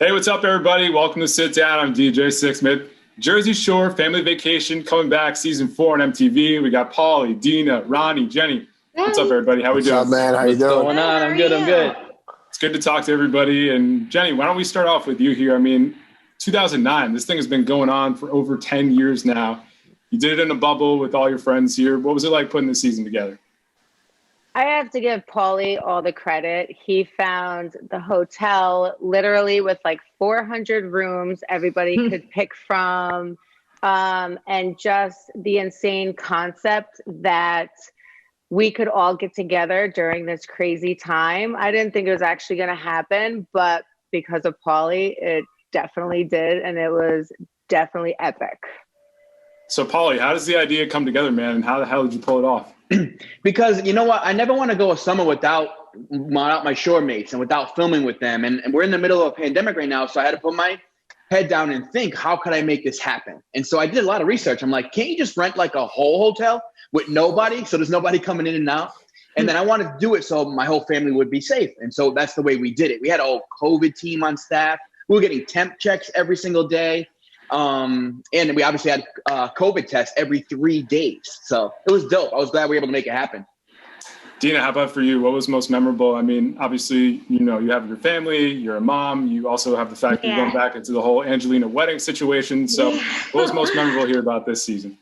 Hey, what's up, everybody? Welcome to Sit Down. I'm DJ Sixsmith. Jersey Shore Family Vacation coming back, season 4 on MTV. We got Pauly, Dina, Ronnie, Jenni. What's up, everybody? How we doing? What's up, man? How you doing? What's going on? I'm good. It's good to talk to everybody. And Jenni, why don't we start off with you here? I mean, 2009, this thing has been going on for over 10 years now. You did it in a bubble with all your friends here. What was it like putting this season together? I have to give Pauly all the credit. He found the hotel literally with like 400 rooms everybody could pick from. And just the insane concept that we could all get together during this crazy time. I didn't think it was actually going to happen, but because of Pauly, it definitely did. And it was definitely epic. So Pauly, how does the idea come together, man? And how the hell did you pull it off? Because you know what? I never want to go a summer without my shore mates and without filming with them. And we're in the middle of a pandemic right now. So I had to put my head down and think, how could I make this happen? And so I did a lot of research. I'm like, can't you just rent like a whole hotel with nobody? So there's nobody coming in and out. And then I wanted to do it so my whole family would be safe. And so that's the way we did it. We had a whole COVID team on staff. We were getting temp checks every single day. And we obviously had COVID tests every 3 days. So it was dope. I was glad we were able to make it happen. Dina, how about for you? What was most memorable? I mean, obviously, you know, you have your family, you're a mom. You also have the fact that you're going back into the whole Angelina wedding situation. So what was most memorable here about this season?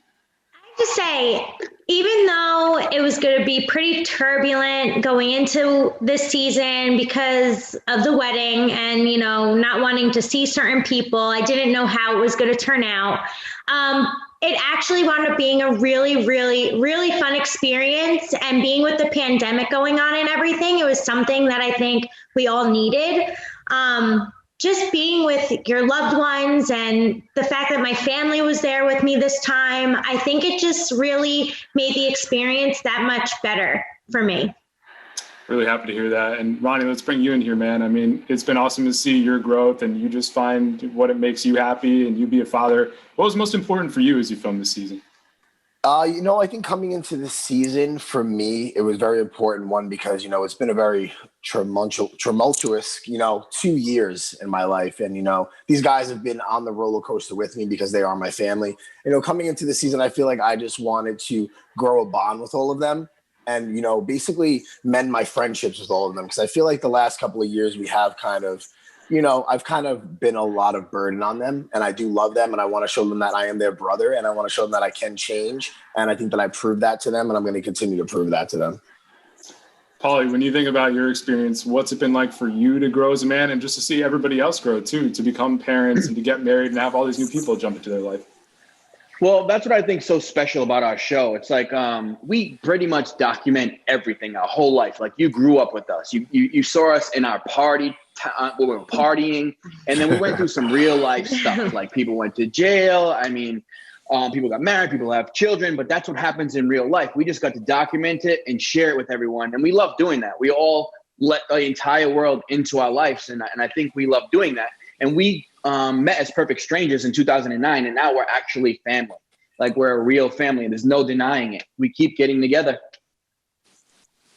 To say, even though it was going to be pretty turbulent going into this season because of the wedding and, you know, not wanting to see certain people, I didn't know how it was going to turn out. It actually wound up being a really, really, really fun experience. And being with the pandemic going on and everything, it was something that I think we all needed. Just being with your loved ones and the fact that my family was there with me this time, I think it just really made the experience that much better for me. Really happy to hear that. And Ronnie, let's bring you in here, man. I mean, it's been awesome to see your growth and you just find what it makes you happy and you be a father. What was most important for you as you filmed this season? I think coming into this season, for me, it was very important, one, because, it's been a very tumultuous, 2 years in my life. And, these guys have been on the roller coaster with me because they are my family. Coming into the season, I feel like I just wanted to grow a bond with all of them and, basically mend my friendships with all of them. Because I feel like the last couple of years we have kind of, I've kind of been a lot of burden on them, and I do love them, and I want to show them that I am their brother, and I want to show them that I can change. And I think that I proved that to them, and I'm going to continue to prove that to them. Pauly, when you think about your experience, what's it been like for you to grow as a man and just to see everybody else grow too, to become parents and to get married and have all these new people jump into their life? Well, that's what I think is so special about our show. It's like we pretty much document everything, our whole life. Like you grew up with us. You saw us in our party when we were partying. And then we went through some real life stuff. Like people went to jail. I mean, people got married, people have children, but that's what happens in real life. We just got to document it and share it with everyone. And we love doing that. We all let the entire world into our lives. And I think we love doing that. And we met as perfect strangers in 2009, and now we're actually family. Like we're a real family, and there's no denying it. We keep getting together.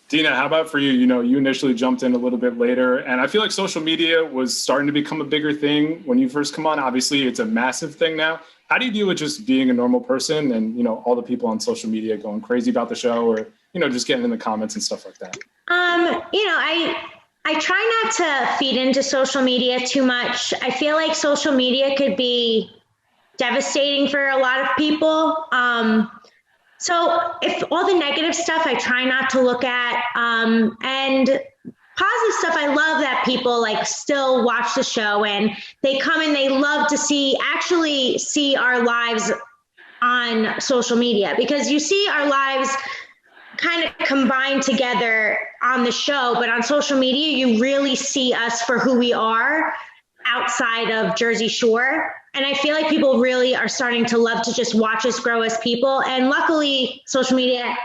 Dina, how about for you? You initially jumped in a little bit later, and I feel like social media was starting to become a bigger thing when you first come on. Obviously, it's a massive thing now. How do you deal with just being a normal person and, all the people on social media going crazy about the show or, just getting in the comments and stuff like that? I try not to feed into social media too much. I feel like social media could be devastating for a lot of people. So if all the negative stuff, I try not to look at, and positive stuff, I love that people still watch the show and they come and they love to actually see our lives on social media, because you see our lives kind of combined together on the show, but on social media, you really see us for who we are outside of Jersey Shore. And I feel like people really are starting to love to just watch us grow as people. And luckily, social media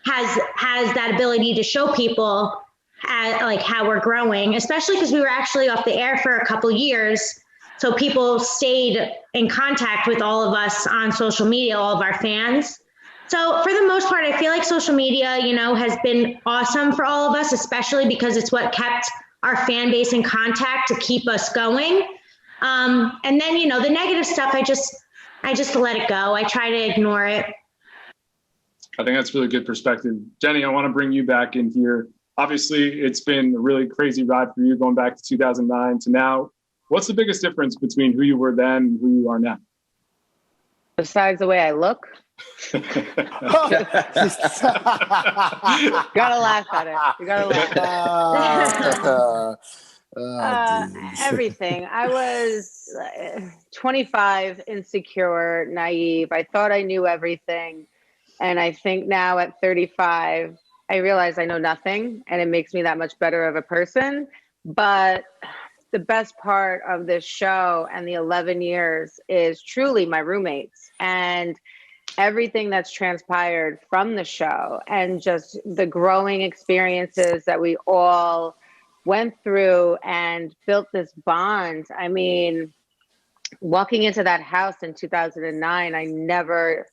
has that ability to show people how we're growing, especially because we were actually off the air for a couple years. So people stayed in contact with all of us on social media, all of our fans. So for the most part, I feel like social media, has been awesome for all of us, especially because it's what kept our fan base in contact to keep us going. And then, the negative stuff, I just let it go. I try to ignore it. I think that's really good perspective. Jenni, I want to bring you back in here. Obviously, it's been a really crazy ride for you going back to 2009 to now. What's the biggest difference between who you were then and who you are now? Besides the way I look, gotta laugh at it. You gotta laugh. Everything. I was 25, insecure, naive. I thought I knew everything. And I think now at 35, I realize I know nothing, and it makes me that much better of a person. But the best part of this show and the 11 years is truly my roommates and everything that's transpired from the show and just the growing experiences that we all went through and built this bond. I mean, walking into that house in 2009, I never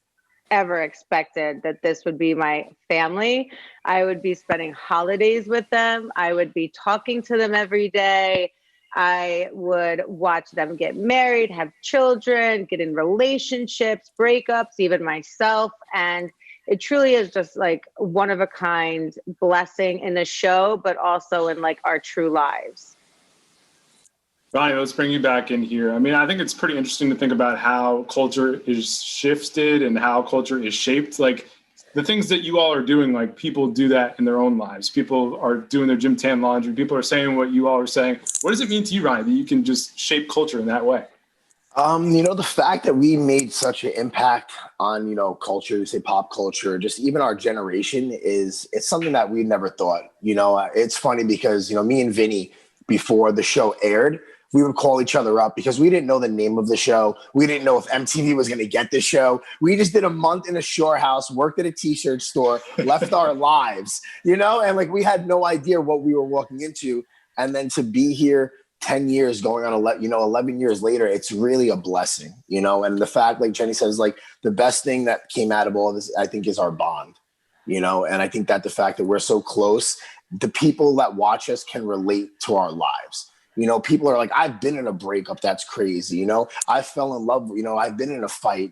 ever expected that this would be my family. I would be spending holidays with them. I would be talking to them every day. I would watch them get married, have children, get in relationships, breakups, even myself. And it truly is just like one of a kind blessing in the show, but also in like our true lives. Ronnie, let's bring you back in here. I mean, I think it's pretty interesting to think about how culture is shifted and how culture is shaped. Like the things that you all are doing, like people do that in their own lives. People are doing their gym tan laundry. People are saying what you all are saying. What does it mean to you, Ronnie, that you can just shape culture in that way? The fact that we made such an impact on, culture, say pop culture, just even our generation it's something that we never thought. It's funny because, me and Vinny, before the show aired, we would call each other up because we didn't know the name of the show. We didn't know if MTV was going to get the show. We just did a month in a shore house, worked at a t-shirt store, left our lives, and like we had no idea what we were walking into. And then to be here 10 years going on 11 years later, it's really a blessing, and the fact, like Jenni says, like the best thing that came out of all of this, I think, is our bond, and I think that the fact that we're so close, the people that watch us can relate to our lives. People are like, I've been in a breakup. That's crazy. I fell in love. I've been in a fight.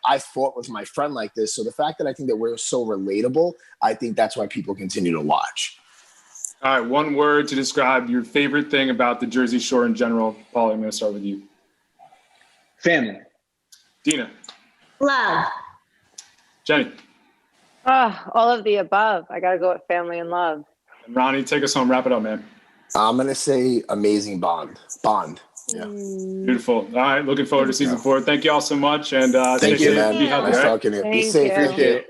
I fought with my friend like this. So the fact that I think that we're so relatable, I think that's why people continue to watch. All right. One word to describe your favorite thing about the Jersey Shore in general. Pauly, I'm going to start with you. Family. Dina. Love. Jenni. All of the above. I got to go with family and love. And Ronnie, take us home. Wrap it up, man. I'm going to say amazing bond. Yeah. Beautiful. All right. Looking forward to season 4. Thank you all so much. And thank you, man. Be healthy, Nice right? talking to you. Be Thank safe. you. Appreciate it.